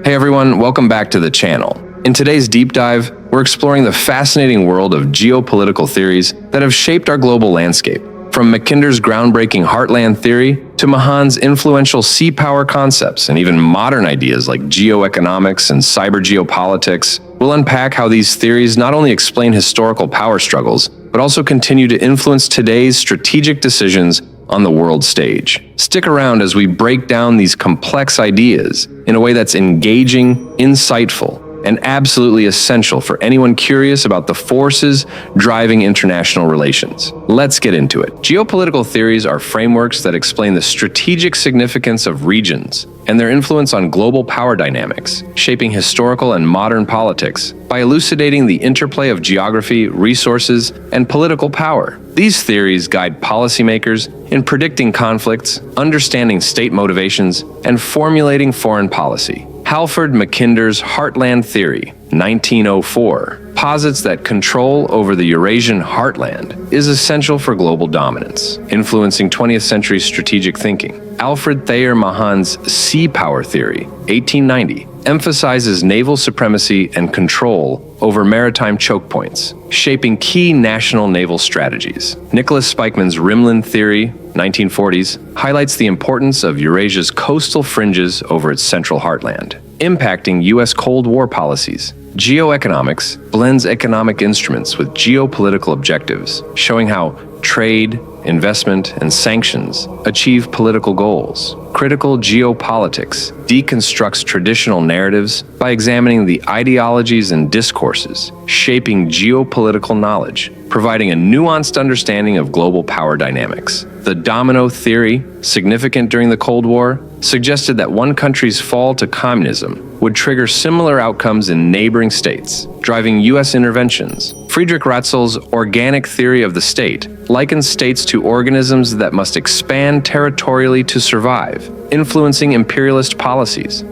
Hey everyone, welcome back to the channel. In today's deep dive, we're exploring the fascinating world of geopolitical theories that have shaped our global landscape. From Mackinder's groundbreaking heartland theory to Mahan's influential sea power concepts and even modern ideas like geoeconomics and cyber geopolitics, we'll unpack how these theories not only explain historical power struggles, but also continue to influence today's strategic decisions on the world stage. Stick around as we break down these complex ideas in a way that's engaging, insightful, and absolutely essential for anyone curious about the forces driving international relations. Let's get into it. Geopolitical theories are frameworks that explain the strategic significance of regions and their influence on global power dynamics, shaping historical and modern politics by elucidating the interplay of geography, resources, and political power. These theories guide policymakers in predicting conflicts, understanding state motivations, and formulating foreign policy. Halford Mackinder's Heartland Theory, 1904, posits that control over the Eurasian heartland is essential for global dominance, influencing 20th century strategic thinking. Alfred Thayer Mahan's Sea Power Theory, 1890, emphasizes naval supremacy and control over maritime choke points, shaping key national naval strategies. Nicholas Spikeman's Rimland Theory, 1940s, highlights the importance of Eurasia's coastal fringes over its central heartland, impacting U.S. Cold War policies. Geoeconomics blends economic instruments with geopolitical objectives, showing how trade, investment, and sanctions achieve political goals. Critical geopolitics deconstructs traditional narratives by examining the ideologies and discourses shaping geopolitical knowledge, providing a nuanced understanding of global power dynamics. The domino theory, significant during the Cold War, suggested that one country's fall to communism would trigger similar outcomes in neighboring states, driving U.S. interventions. Friedrich Ratzel's organic theory of the state likens states to organisms that must expand territorially to survive, influencing imperialist policies.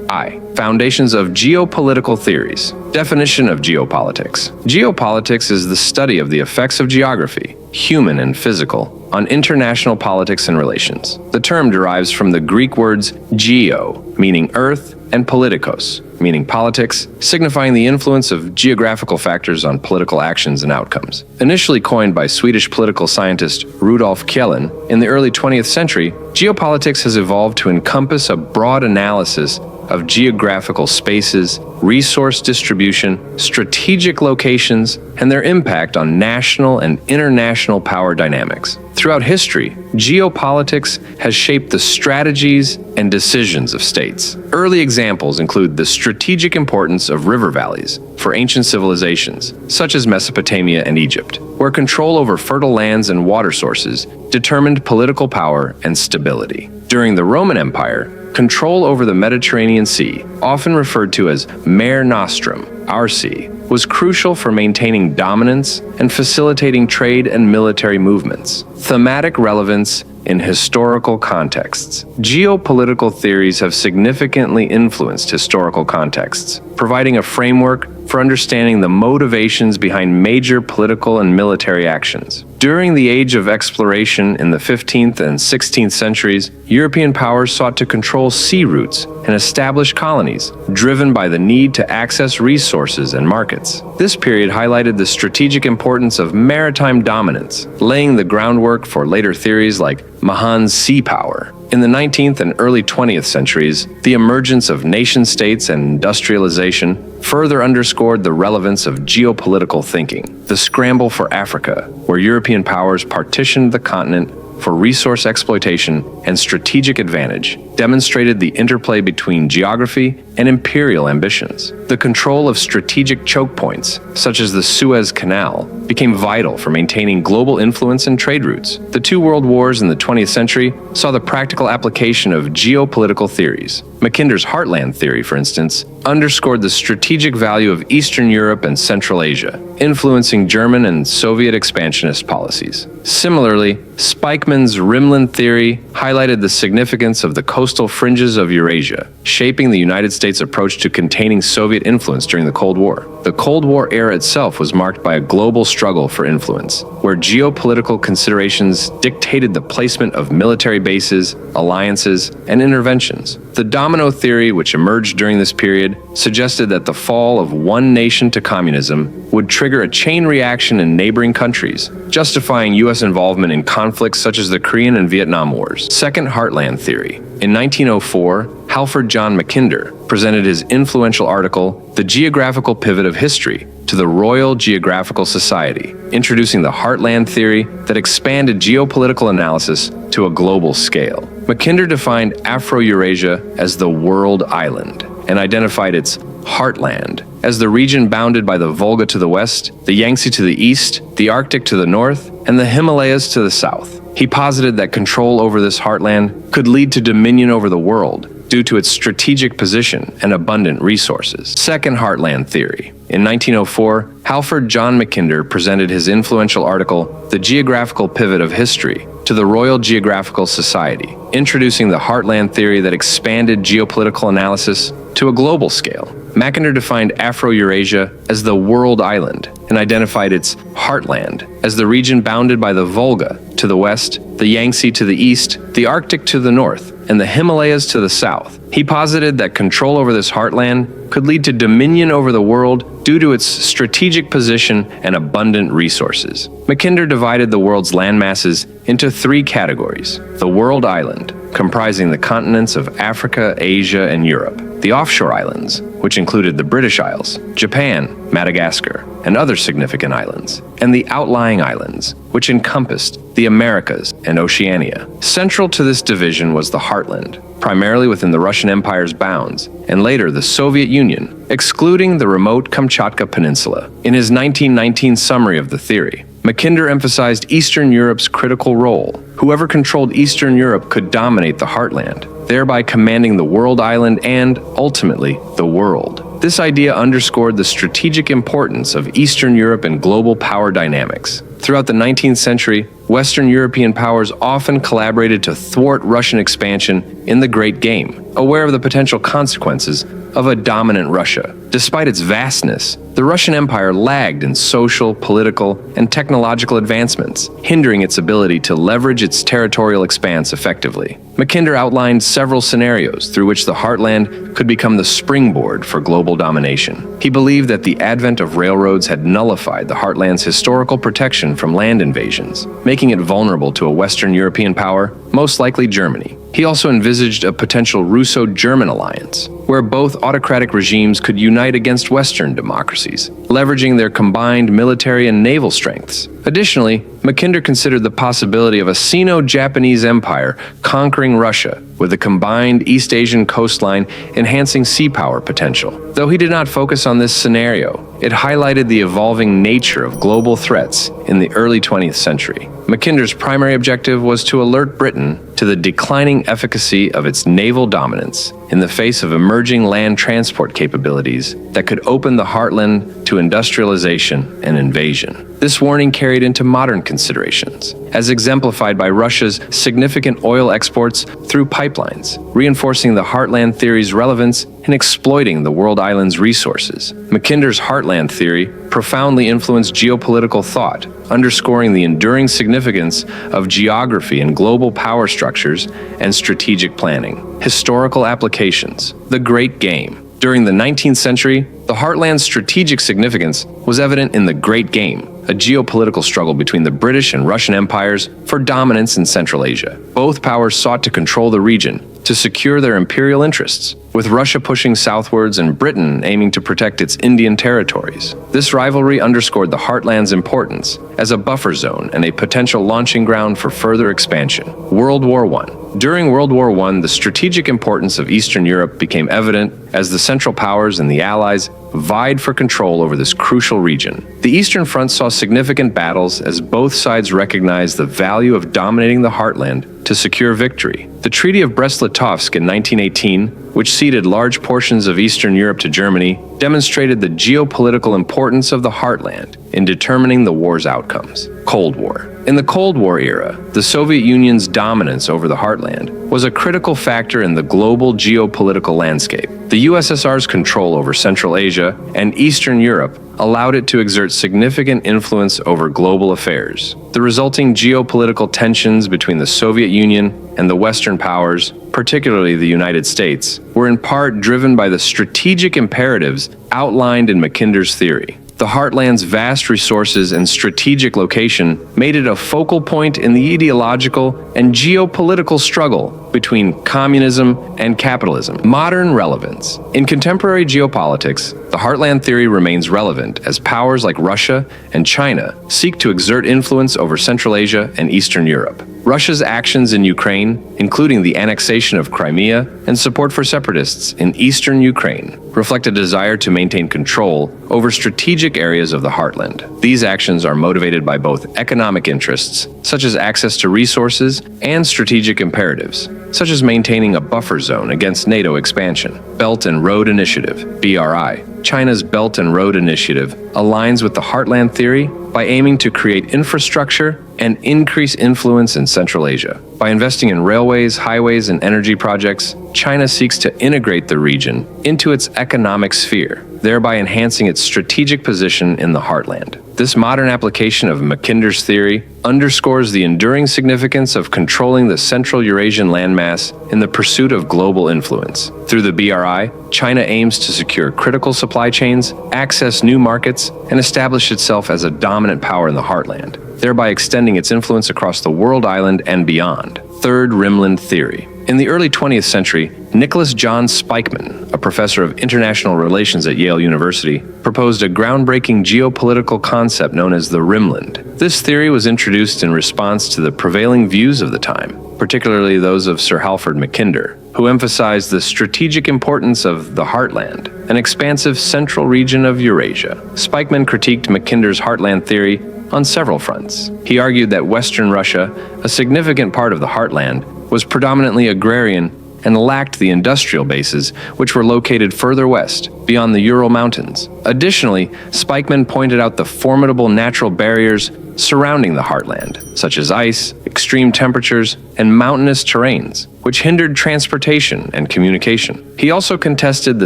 Foundations of geopolitical theories. Definition of geopolitics. Geopolitics is the study of the effects of geography, human and physical, on international politics and relations. The term derives from the Greek words geo, meaning earth, and politikos, meaning politics, signifying the influence of geographical factors on political actions and outcomes. Initially coined by Swedish political scientist Rudolf Kjellin in the early 20th century, geopolitics has evolved to encompass a broad analysis of geographical spaces, resource distribution, strategic locations, and their impact on national and international power dynamics. Throughout history, geopolitics has shaped the strategies and decisions of states. Early examples include the strategic importance of river valleys for ancient civilizations, such as Mesopotamia and Egypt, where control over fertile lands and water sources determined political power and stability. During the Roman Empire, control over the Mediterranean Sea, often referred to as Mare Nostrum, our sea, was crucial for maintaining dominance and facilitating trade and military movements. Thematic relevance in historical contexts. Geopolitical theories have significantly influenced historical contexts, providing a framework for understanding the motivations behind major political and military actions. During the Age of Exploration in the 15th and 16th centuries, European powers sought to control sea routes and establish colonies, driven by the need to access resources and markets. This period highlighted the strategic importance of maritime dominance, laying the groundwork for later theories like Mahan's sea power. In the 19th and early 20th centuries, the emergence of nation-states and industrialization further underscored the relevance of geopolitical thinking. The scramble for Africa, where European powers partitioned the continent for resource exploitation and strategic advantage, demonstrated the interplay between geography and imperial ambitions. The control of strategic choke points, such as the Suez Canal, became vital for maintaining global influence and trade routes. The two world wars in the 20th century saw the practical application of geopolitical theories. Mackinder's Heartland Theory, for instance, underscored the strategic value of Eastern Europe and Central Asia, influencing German and Soviet expansionist policies. Similarly, Spikeman's Rimland Theory highlighted the significance of the coastal fringes of Eurasia, shaping the United States' approach to containing Soviet influence during the Cold War. The Cold War era itself was marked by a global struggle for influence, where geopolitical considerations dictated the placement of military bases, alliances, and interventions. The domino theory, which emerged during this period, suggested that the fall of one nation to communism would trigger a chain reaction in neighboring countries, justifying U.S. involvement in conflicts such as the Korean and Vietnam Wars. Second heartland theory. In 1904, Halford John Mackinder presented his influential article, The Geographical Pivot of History, to the Royal Geographical Society, introducing the heartland theory that expanded geopolitical analysis to a global scale. Mackinder defined Afro-Eurasia as the world island and identified its heartland as the region bounded by the Volga to the west, the Yangtze to the east, the Arctic to the north, and the Himalayas to the south. He posited that control over this heartland could lead to dominion over the world due to its strategic position and abundant resources. Second heartland theory. In 1904, Halford John Mackinder presented his influential article, The Geographical Pivot of History, to the Royal Geographical Society, introducing the heartland theory that expanded geopolitical analysis to a global scale. Mackinder defined Afro-Eurasia as the world island and identified its heartland as the region bounded by the Volga to the west, the Yangtze to the east, the Arctic to the north, and the Himalayas to the south. He posited that control over this heartland could lead to dominion over the world due to its strategic position and abundant resources. Mackinder divided the world's landmasses into three categories: the world island, comprising the continents of Africa, Asia, and Europe; the offshore islands, which included the British Isles, Japan, Madagascar, and other significant islands; and the outlying islands, which encompassed the Americas and Oceania. Central to this division was the heartland, primarily within the Russian Empire's bounds, and later the Soviet Union, excluding the remote Kamchatka Peninsula. In his 1919 summary of the theory, Mackinder emphasized Eastern Europe's critical role. Whoever controlled Eastern Europe could dominate the heartland, thereby commanding the world island and, ultimately, the world. This idea underscored the strategic importance of Eastern Europe in global power dynamics. Throughout the 19th century, Western European powers often collaborated to thwart Russian expansion in the Great Game, aware of the potential consequences of a dominant Russia. Despite its vastness, the Russian Empire lagged in social, political, and technological advancements, hindering its ability to leverage its territorial expanse effectively. Mackinder outlined several scenarios through which the heartland could become the springboard for global domination. He believed that the advent of railroads had nullified the heartland's historical protection from land invasions, making it vulnerable to a Western European power, most likely Germany. He also envisaged a potential Russo-German alliance, where both autocratic regimes could unite against Western democracies, leveraging their combined military and naval strengths. Additionally, Mackinder considered the possibility of a Sino-Japanese empire conquering Russia, with a combined East Asian coastline enhancing sea power potential. Though he did not focus on this scenario, it highlighted the evolving nature of global threats in the early 20th century. Mackinder's primary objective was to alert Britain to the declining efficacy of its naval dominance in the face of emerging land transport capabilities that could open the heartland to industrialization and invasion. This warning carried into modern considerations, as exemplified by Russia's significant oil exports through pipelines, reinforcing the heartland theory's relevance in exploiting the world island's resources. Mackinder's heartland theory profoundly influenced geopolitical thought, underscoring the enduring significance of geography in global power structures and strategic planning. Historical applications. The Great Game. During the 19th century, the heartland's strategic significance was evident in the Great Game, a geopolitical struggle between the British and Russian empires for dominance in Central Asia. Both powers sought to control the region to secure their imperial interests, with Russia pushing southwards and Britain aiming to protect its Indian territories. This rivalry underscored the heartland's importance as a buffer zone and a potential launching ground for further expansion. World War I. During World War I, the strategic importance of Eastern Europe became evident as the Central Powers and the Allies vied for control over this crucial region. The Eastern Front saw significant battles as both sides recognized the value of dominating the heartland to secure victory. The Treaty of Brest-Litovsk in 1918, which ceded large portions of Eastern Europe to Germany, demonstrated the geopolitical importance of the heartland in determining the war's outcomes. Cold War. In the Cold War era, the Soviet Union's dominance over the heartland was a critical factor in the global geopolitical landscape. The USSR's control over Central Asia and Eastern Europe allowed it to exert significant influence over global affairs. The resulting geopolitical tensions between the Soviet Union and the Western powers, particularly the United States, were in part driven by the strategic imperatives outlined in Mackinder's theory. The heartland's vast resources and strategic location made it a focal point in the ideological and geopolitical struggle between communism and capitalism. Modern relevance. In contemporary geopolitics, the heartland theory remains relevant as powers like Russia and China seek to exert influence over Central Asia and Eastern Europe. Russia's actions in Ukraine, including the annexation of Crimea and support for separatists in eastern Ukraine, reflect a desire to maintain control over strategic areas of the heartland. These actions are motivated by both economic interests, such as access to resources, and strategic imperatives, such as maintaining a buffer zone against NATO expansion. Belt and Road Initiative, BRI. China's Belt and Road Initiative aligns with the heartland theory by aiming to create infrastructure and increase influence in Central Asia. By investing in railways, highways, and energy projects, China seeks to integrate the region into its economic sphere, thereby enhancing its strategic position in the heartland. This modern application of Mackinder's theory underscores the enduring significance of controlling the Central Eurasian landmass in the pursuit of global influence. Through the BRI, China aims to secure critical supply chains, access new markets, and establish itself as a dominant power in the heartland, thereby extending its influence across the world island and beyond. Third, rimland theory. In the early 20th century, Nicholas John Spikeman, a professor of international relations at Yale University, proposed a groundbreaking geopolitical concept known as the rimland. This theory was introduced in response to the prevailing views of the time, particularly those of Sir Halford Mackinder, who emphasized the strategic importance of the heartland, an expansive central region of Eurasia. Spikeman critiqued Mackinder's heartland theory on several fronts. He argued that Western Russia, a significant part of the heartland, was predominantly agrarian and lacked the industrial bases which were located further west, beyond the Ural Mountains. Additionally, Spikeman pointed out the formidable natural barriers surrounding the heartland, such as ice, extreme temperatures, and mountainous terrains, which hindered transportation and communication. He also contested the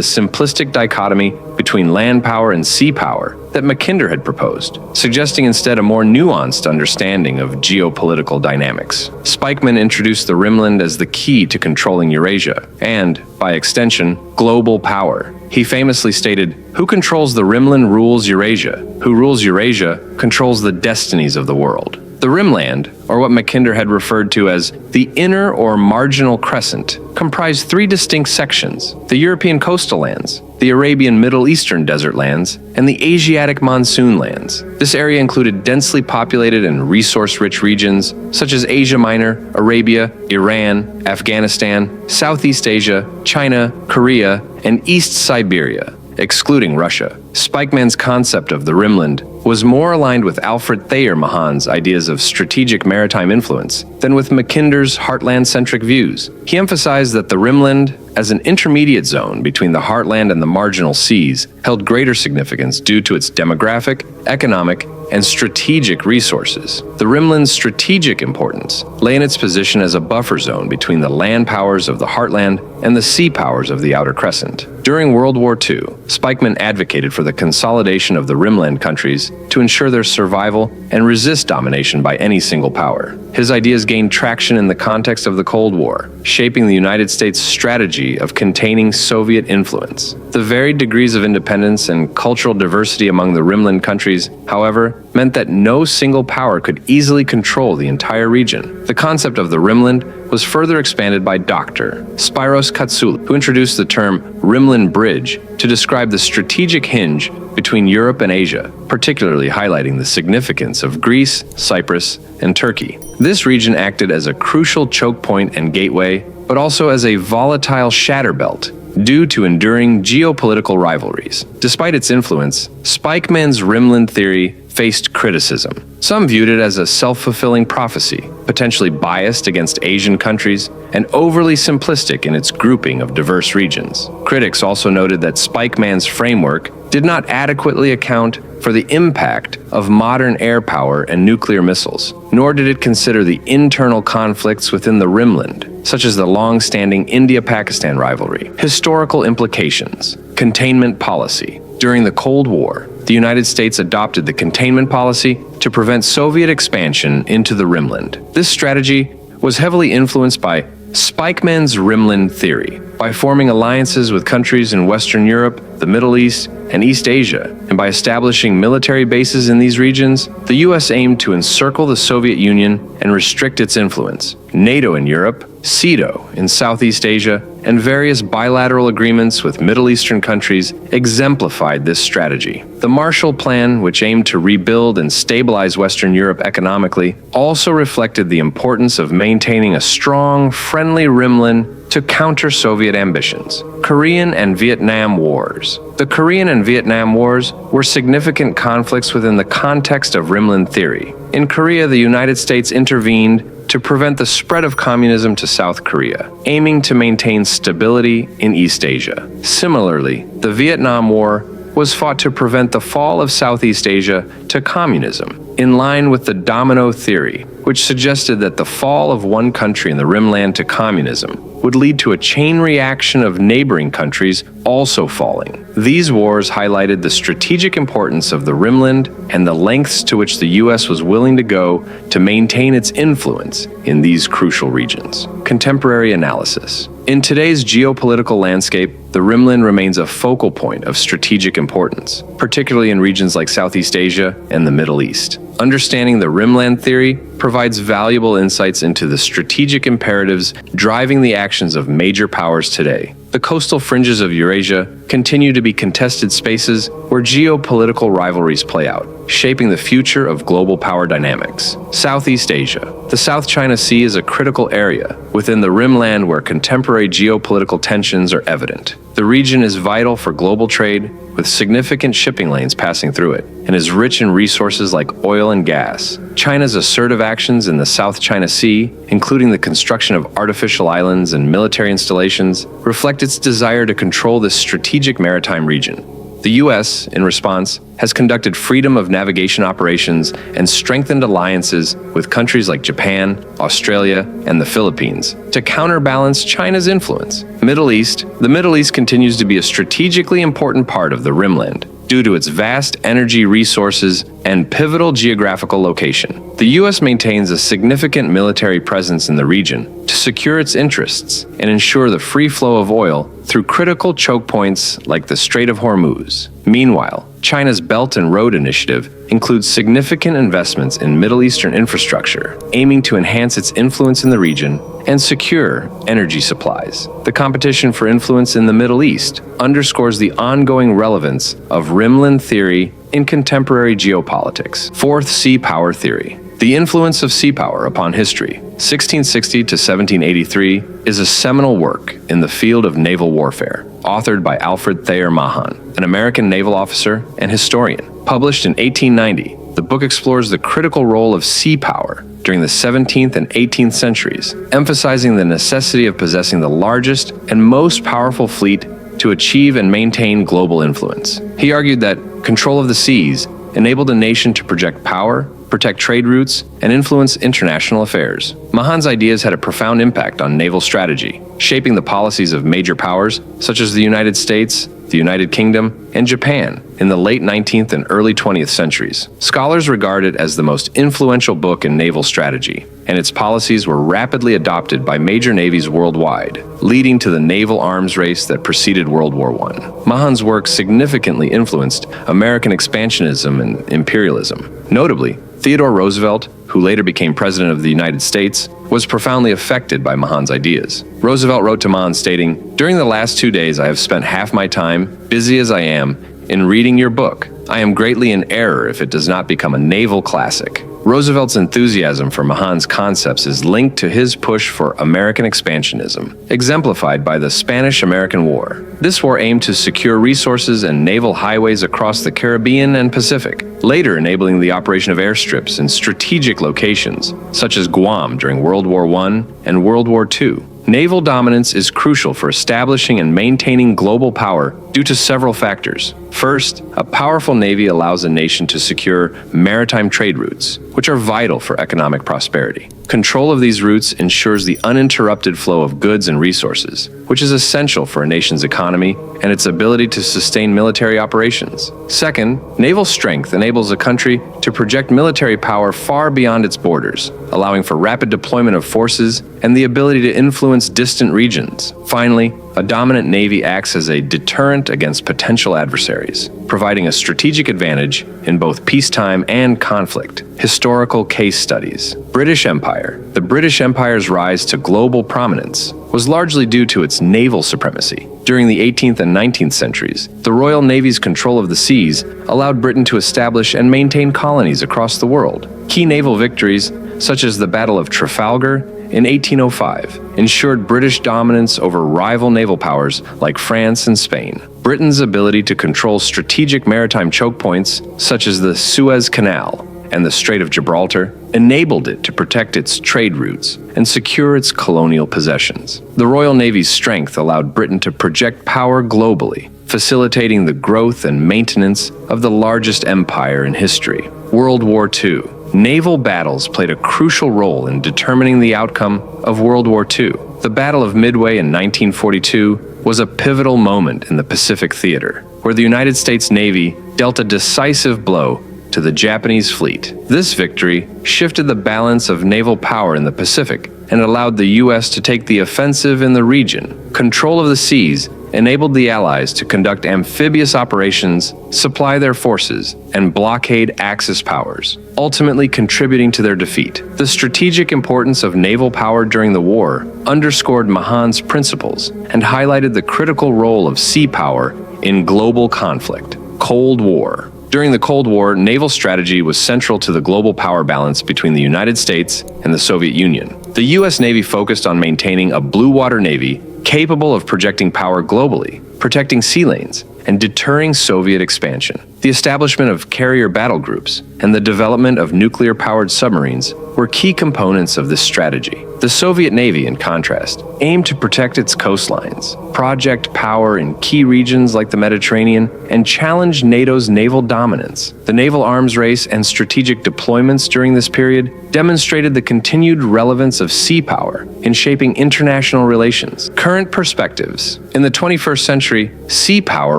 simplistic dichotomy between land power and sea power that Mackinder had proposed, suggesting instead a more nuanced understanding of geopolitical dynamics. Spikeman introduced the rimland as the key to controlling Eurasia and, by extension, global power. He famously stated, "Who controls the rimland rules Eurasia. Who rules Eurasia controls the destinies of the world." The rimland, or what Mackinder had referred to as the inner or marginal crescent, comprised three distinct sections: the European coastal lands, the Arabian Middle Eastern desert lands, and the Asiatic monsoon lands. This area included densely populated and resource-rich regions such as Asia Minor, Arabia, Iran, Afghanistan, Southeast Asia, China, Korea, and East Siberia, excluding Russia. Spikeman's concept of the rimland was more aligned with Alfred Thayer Mahan's ideas of strategic maritime influence than with Mackinder's heartland-centric views. He emphasized that the rimland, as an intermediate zone between the heartland and the marginal seas, held greater significance due to its demographic, economic, and strategic resources. The rimland's strategic importance lay in its position as a buffer zone between the land powers of the heartland and the sea powers of the Outer Crescent. During World War II, Spikeman advocated for the consolidation of the rimland countries to ensure their survival and resist domination by any single power. His ideas gained traction in the context of the Cold War, shaping the United States' strategy of containing Soviet influence. The varied degrees of independence and cultural diversity among the rimland countries, however, meant that no single power could easily control the entire region. The concept of the rimland was further expanded by Dr. Spiros Katsoula, who introduced the term rimland bridge to describe the strategic hinge between Europe and Asia, particularly highlighting the significance of Greece, Cyprus, and Turkey. This region acted as a crucial choke point and gateway, but also as a volatile shatter belt due to enduring geopolitical rivalries. Despite its influence, Spikeman's rimland theory faced criticism. Some viewed it as a self-fulfilling prophecy, potentially biased against Asian countries and overly simplistic in its grouping of diverse regions. Critics also noted that Spikeman's framework did not adequately account for the impact of modern air power and nuclear missiles, nor did it consider the internal conflicts within the rimland, such as the long-standing India-Pakistan rivalry. Historical implications. Containment policy. During the Cold War, the United States adopted the containment policy to prevent Soviet expansion into the rimland. This strategy was heavily influenced by Spikeman's rimland theory. By forming alliances with countries in Western Europe, the Middle East, and East Asia, and by establishing military bases in these regions, the U.S. aimed to encircle the Soviet Union and restrict its influence. NATO in Europe, CETO in Southeast Asia, and various bilateral agreements with Middle Eastern countries exemplified this strategy. The Marshall Plan, which aimed to rebuild and stabilize Western Europe economically, also reflected the importance of maintaining a strong, friendly rimland to counter Soviet ambitions. Korean and Vietnam Wars. The Korean and Vietnam Wars were significant conflicts within the context of rimland theory. In Korea, the United States intervened to prevent the spread of communism to South Korea, aiming to maintain stability in East Asia. Similarly, the Vietnam War was fought to prevent the fall of Southeast Asia to communism, in line with the domino theory, which suggested that the fall of one country in the rimland to communism would lead to a chain reaction of neighboring countries also falling. These wars highlighted the strategic importance of the rimland and the lengths to which the U.S. was willing to go to maintain its influence in these crucial regions. Contemporary analysis. In today's geopolitical landscape, the rimland remains a focal point of strategic importance, particularly in regions like Southeast Asia and the Middle East. Understanding the rimland theory provides valuable insights into the strategic imperatives driving the actions of major powers today. The coastal fringes of Eurasia continue to be contested spaces where geopolitical rivalries play out, shaping the future of global power dynamics. Southeast Asia. The South China Sea is a critical area within the rimland where contemporary geopolitical tensions are evident. The region is vital for global trade, with significant shipping lanes passing through it, and is rich in resources like oil and gas. China's assertive actions in the South China Sea, including the construction of artificial islands and military installations, reflect its desire to control this strategic maritime region. The U.S., in response, has conducted freedom of navigation operations and strengthened alliances with countries like Japan, Australia, and the Philippines to counterbalance China's influence. Middle East. The Middle East continues to be a strategically important part of the rimland due to its vast energy resources and pivotal geographical location. The U.S. maintains a significant military presence in the region to secure its interests and ensure the free flow of oil through critical choke points like the Strait of Hormuz. Meanwhile, China's Belt and Road Initiative includes significant investments in Middle Eastern infrastructure, aiming to enhance its influence in the region and secure energy supplies. The competition for influence in the Middle East underscores the ongoing relevance of rimland theory in contemporary geopolitics. Fourth, sea power theory. The influence of sea power upon history, 1660 to 1783, is a seminal work in the field of naval warfare, authored by Alfred Thayer Mahan, an American naval officer and historian. Published in 1890, the book explores the critical role of sea power during the 17th and 18th centuries, emphasizing the necessity of possessing the largest and most powerful fleet to achieve and maintain global influence. He argued that control of the seas enabled a nation to project power, protect trade routes, and influence international affairs. Mahan's ideas had a profound impact on naval strategy, shaping the policies of major powers such as the United States, the United Kingdom, and Japan in the late 19th and early 20th centuries. Scholars regard it as the most influential book in naval strategy, and its policies were rapidly adopted by major navies worldwide, leading to the naval arms race that preceded World War I. Mahan's work significantly influenced American expansionism and imperialism. Notably, Theodore Roosevelt, who later became President of the United States, was profoundly affected by Mahan's ideas. Roosevelt wrote to Mahan stating, "During the last 2 days I have spent half my time, busy as I am, in reading your book. I am greatly in error if it does not become a naval classic." Roosevelt's enthusiasm for Mahan's concepts is linked to his push for American expansionism, exemplified by the Spanish-American War. This war aimed to secure resources and naval highways across the Caribbean and Pacific, later enabling the operation of airstrips in strategic locations, such as Guam during World War I and World War II. Naval dominance is crucial for establishing and maintaining global power due to several factors. First, a powerful navy allows a nation to secure maritime trade routes, which are vital for economic prosperity. Control of these routes ensures the uninterrupted flow of goods and resources, which is essential for a nation's economy and its ability to sustain military operations. Second, naval strength enables a country to project military power far beyond its borders, allowing for rapid deployment of forces and the ability to influence distant regions. Finally, a dominant navy acts as a deterrent against potential adversaries, providing a strategic advantage in both peacetime and conflict. Historical case studies. British Empire. The British Empire's rise to global prominence was largely due to its naval supremacy. During the 18th and 19th centuries, the Royal Navy's control of the seas allowed Britain to establish and maintain colonies across the world. Key naval victories, such as the Battle of Trafalgar in 1805, ensured British dominance over rival naval powers like France and Spain. Britain's ability to control strategic maritime choke points, such as the Suez Canal and the Strait of Gibraltar, enabled it to protect its trade routes and secure its colonial possessions. The Royal Navy's strength allowed Britain to project power globally, facilitating the growth and maintenance of the largest empire in history. World War II. Naval battles played a crucial role in determining the outcome of World War II. The Battle of Midway in 1942 was a pivotal moment in the Pacific theater, where the United States Navy dealt a decisive blow to the Japanese fleet. This victory shifted the balance of naval power in the Pacific and allowed the U.S. to take the offensive in the region. Control of the seas enabled the Allies to conduct amphibious operations, supply their forces, and blockade Axis powers, ultimately contributing to their defeat. The strategic importance of naval power during the war underscored Mahan's principles and highlighted the critical role of sea power in global conflict. Cold War. During the Cold War, naval strategy was central to the global power balance between the United States and the Soviet Union. The U.S. Navy focused on maintaining a blue water navy capable of projecting power globally, protecting sea lanes, and deterring Soviet expansion. The establishment of carrier battle groups and the development of nuclear-powered submarines were key components of this strategy. The Soviet Navy, in contrast, aimed to protect its coastlines, project power in key regions like the Mediterranean, and challenge NATO's naval dominance. The naval arms race and strategic deployments during this period demonstrated the continued relevance of sea power in shaping international relations. Current perspectives. In the 21st century, sea power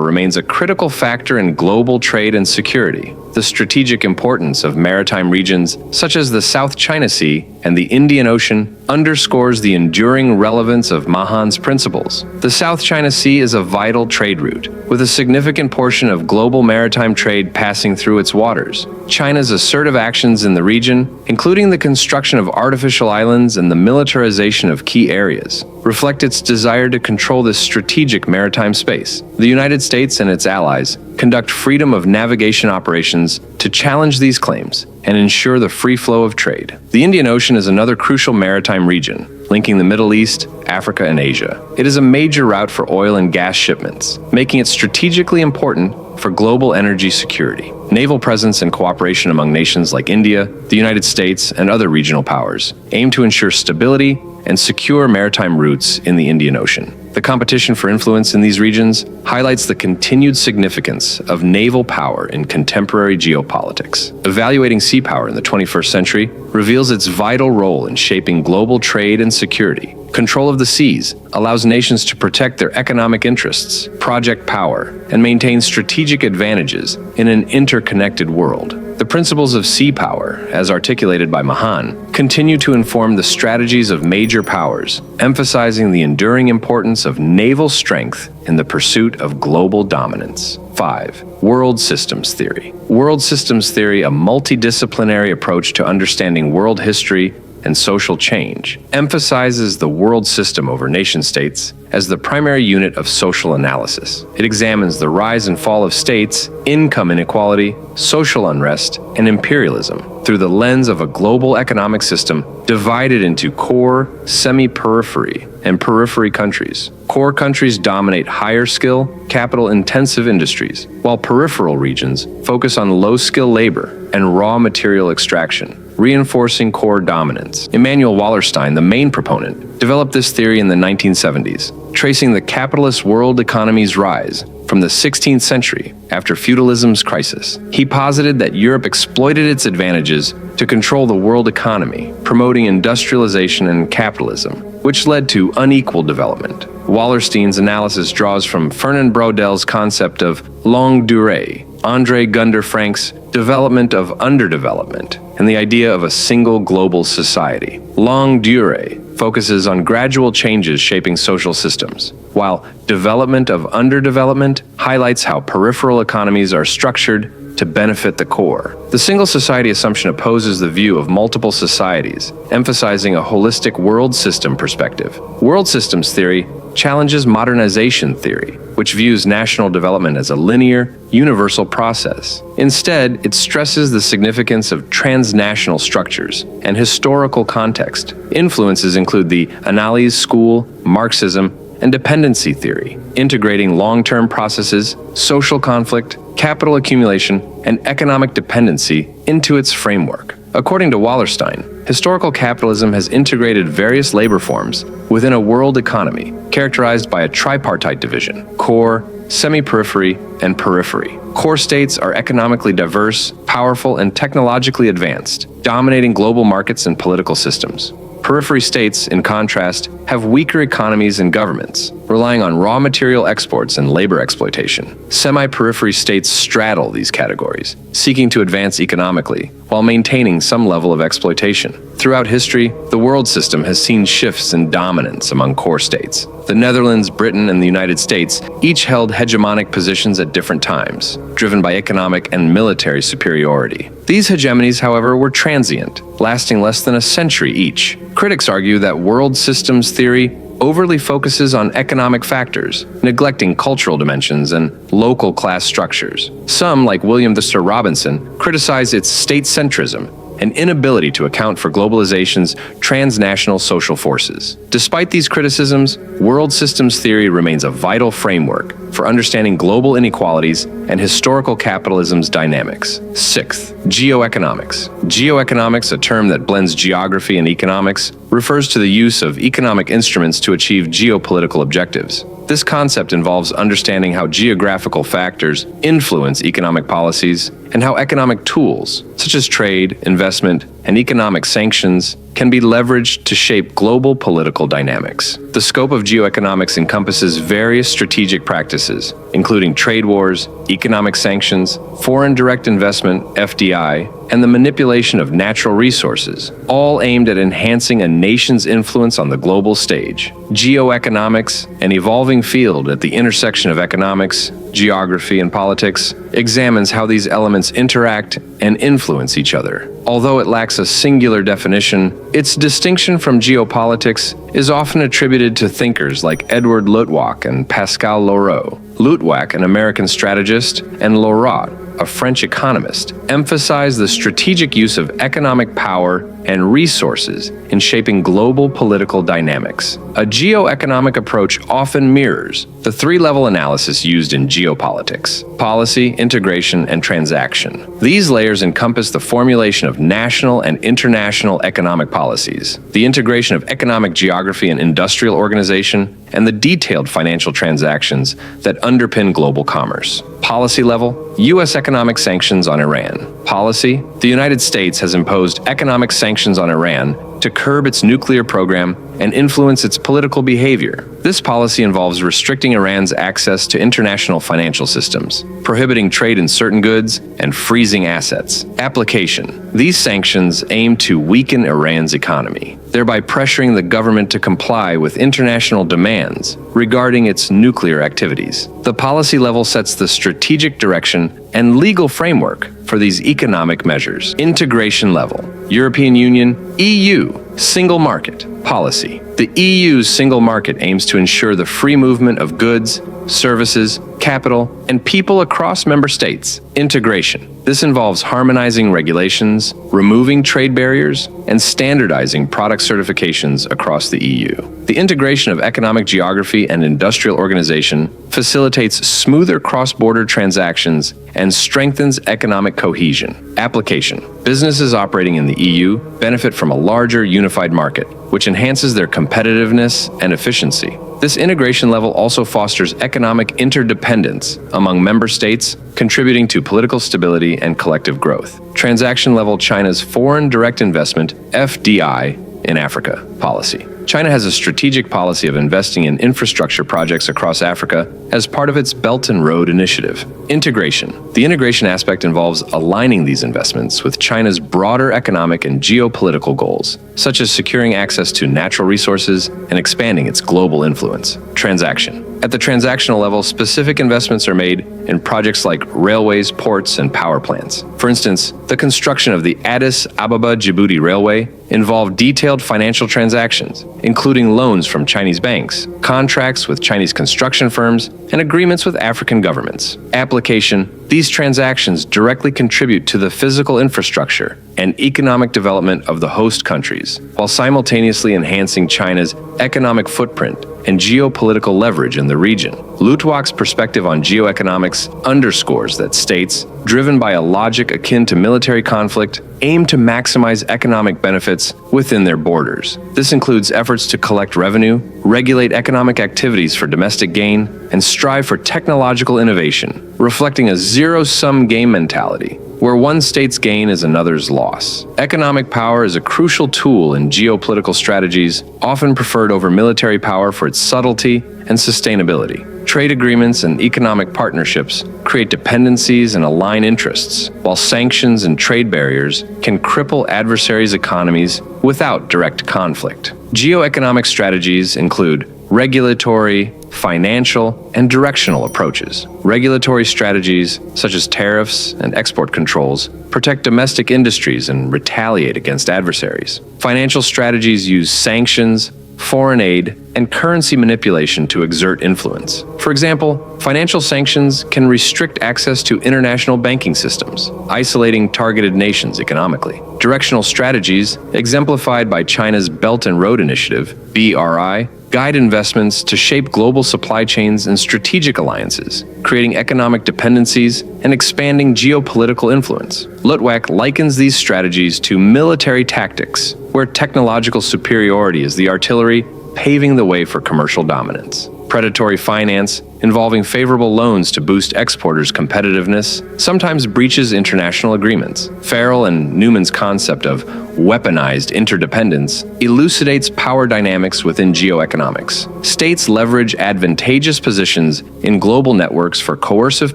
remains a critical factor in global trade and security. The strategic importance of maritime regions such as the South China Sea and the Indian Ocean underscores the enduring relevance of Mahan's principles. The South China Sea is a vital trade route, with a significant portion of global maritime trade passing through its waters. China's assertive actions in the region, including the construction of artificial islands and the militarization of key areas, reflect its desire to control this strategic maritime space. The United States and its allies conduct freedom of navigation operations to challenge these claims and ensure the free flow of trade. The Indian Ocean is another crucial maritime region, linking the Middle East, Africa, and Asia. It is a major route for oil and gas shipments, making it strategically important for global energy security. Naval presence and cooperation among nations like India, the United States, and other regional powers aim to ensure stability and secure maritime routes in the Indian Ocean. The competition for influence in these regions highlights the continued significance of naval power in contemporary geopolitics. Evaluating sea power in the 21st century reveals its vital role in shaping global trade and security. Control of the seas allows nations to protect their economic interests, project power, and maintain strategic advantages in an interconnected world. The principles of sea power, as articulated by Mahan, continue to inform the strategies of major powers, emphasizing the enduring importance of naval strength in the pursuit of global dominance. 5. World Systems Theory. World Systems Theory, a multidisciplinary approach to understanding world history and social change, emphasizes the world system over nation-states as the primary unit of social analysis. It examines the rise and fall of states, income inequality, social unrest, and imperialism through the lens of a global economic system divided into core, semi-periphery, and periphery countries. Core countries dominate higher-skill, capital-intensive industries, while peripheral regions focus on low-skill labor and raw material extraction, reinforcing core dominance. Immanuel Wallerstein, the main proponent, developed this theory in the 1970s, tracing the capitalist world economy's rise from the 16th century after feudalism's crisis. He posited that Europe exploited its advantages to control the world economy, promoting industrialization and capitalism, which led to unequal development. Wallerstein's analysis draws from Fernand Brauddel's concept of longue durée, André Gunder Frank's development of underdevelopment, and the idea of a single global society. Longue durée focuses on gradual changes shaping social systems, while development of underdevelopment highlights how peripheral economies are structured to benefit the core. The single society assumption opposes the view of multiple societies, emphasizing a holistic world system perspective. World systems theory challenges modernization theory, which views national development as a linear, universal process. Instead, it stresses the significance of transnational structures and historical context. Influences include the Analyse school, Marxism, and dependency theory, integrating long-term processes, social conflict, capital accumulation, and economic dependency into its framework. According to Wallerstein, historical capitalism has integrated various labor forms within a world economy characterized by a tripartite division: core, semi-periphery, and periphery. Core states are economically diverse, powerful, and technologically advanced, dominating global markets and political systems. Periphery states, in contrast, have weaker economies and governments, relying on raw material exports and labor exploitation. Semi-periphery states straddle these categories, seeking to advance economically while maintaining some level of exploitation. Throughout history, the world system has seen shifts in dominance among core states. The Netherlands, Britain, and the United States each held hegemonic positions at different times, driven by economic and military superiority. These hegemonies, however, were transient, lasting less than a century each. Critics argue that world systems theory overly focuses on economic factors, neglecting cultural dimensions and local class structures. Some, like William the Sir Robinson, criticize its state-centrism and inability to account for globalization's transnational social forces. Despite these criticisms, world systems theory remains a vital framework for understanding global inequalities and historical capitalism's dynamics. Sixth, geoeconomics. Geoeconomics, a term that blends geography and economics, refers to the use of economic instruments to achieve geopolitical objectives. This concept involves understanding how geographical factors influence economic policies and how economic tools, such as trade, investment, and economic sanctions, can be leveraged to shape global political dynamics. The scope of geoeconomics encompasses various strategic practices, including trade wars, economic sanctions, foreign direct investment, FDI, and the manipulation of natural resources, all aimed at enhancing a nation's influence on the global stage. Geoeconomics, an evolving field at the intersection of economics, geography, and politics, examines how these elements interact and influence each other. Although it lacks a singular definition, its distinction from geopolitics is often attributed to thinkers like Edward Luttwak and Pascal Laureau. Luttwak, an American strategist, and Laureau, a French economist, emphasize the strategic use of economic power and resources in shaping global political dynamics. A geoeconomic approach often mirrors the three-level analysis used in geopolitics: policy, integration, and transaction. These layers encompass the formulation of national and international economic policies, the integration of economic geography and industrial organization, and the detailed financial transactions that underpin global commerce. Policy level, U.S. economic sanctions on Iran. Policy, the United States has imposed economic sanctions on Iran to curb its nuclear program and influence its political behavior. This policy involves restricting Iran's access to international financial systems, prohibiting trade in certain goods, and freezing assets. Application. These sanctions aim to weaken Iran's economy, thereby pressuring the government to comply with international demands regarding its nuclear activities. The policy level sets the strategic direction and legal framework for these economic measures. Integration level. European Union, EU, single market, policy. The EU's single market aims to ensure the free movement of goods, services, capital, and people across member states. Integration. This involves harmonizing regulations, removing trade barriers, and standardizing product certifications across the EU. The integration of economic geography and industrial organization facilitates smoother cross-border transactions and strengthens economic cohesion. Application. Businesses operating in the EU benefit from a larger unified market, which enhances their competitiveness and efficiency. This integration level also fosters economic interdependence among member states, contributing to political stability and collective growth. Transaction level China's foreign direct investment (FDI) in Africa policy. China has a strategic policy of investing in infrastructure projects across Africa as part of its Belt and Road Initiative. Integration. The integration aspect involves aligning these investments with China's broader economic and geopolitical goals, such as securing access to natural resources and expanding its global influence. Transaction. At the transactional level, specific investments are made in projects like railways, ports, and power plants. For instance, the construction of the Addis Ababa-Djibouti Railway involved detailed financial transactions, including loans from Chinese banks, contracts with Chinese construction firms, and agreements with African governments. Application. These transactions directly contribute to the physical infrastructure and economic development of the host countries, while simultaneously enhancing China's economic footprint and geopolitical leverage in the region. Luttwak's perspective on geoeconomics underscores that states, driven by a logic akin to military conflict, aim to maximize economic benefits within their borders. This includes efforts to collect revenue, regulate economic activities for domestic gain, and strive for technological innovation, reflecting a zero-sum game mentality, where one state's gain is another's loss. Economic power is a crucial tool in geopolitical strategies, often preferred over military power for its subtlety and sustainability. Trade agreements and economic partnerships create dependencies and align interests, while sanctions and trade barriers can cripple adversaries' economies without direct conflict. Geoeconomic strategies include regulatory, financial, and directional approaches. Regulatory strategies, such as tariffs and export controls, protect domestic industries and retaliate against adversaries. Financial strategies use sanctions, foreign aid, and currency manipulation to exert influence. For example, financial sanctions can restrict access to international banking systems, isolating targeted nations economically. Directional strategies, exemplified by China's Belt and Road Initiative, BRI, guide investments to shape global supply chains and strategic alliances, creating economic dependencies and expanding geopolitical influence. Luttwak likens these strategies to military tactics, where technological superiority is the artillery, paving the way for commercial dominance. Predatory finance, involving favorable loans to boost exporters' competitiveness, sometimes breaches international agreements. Farrell and Newman's concept of weaponized interdependence elucidates power dynamics within geoeconomics. States leverage advantageous positions in global networks for coercive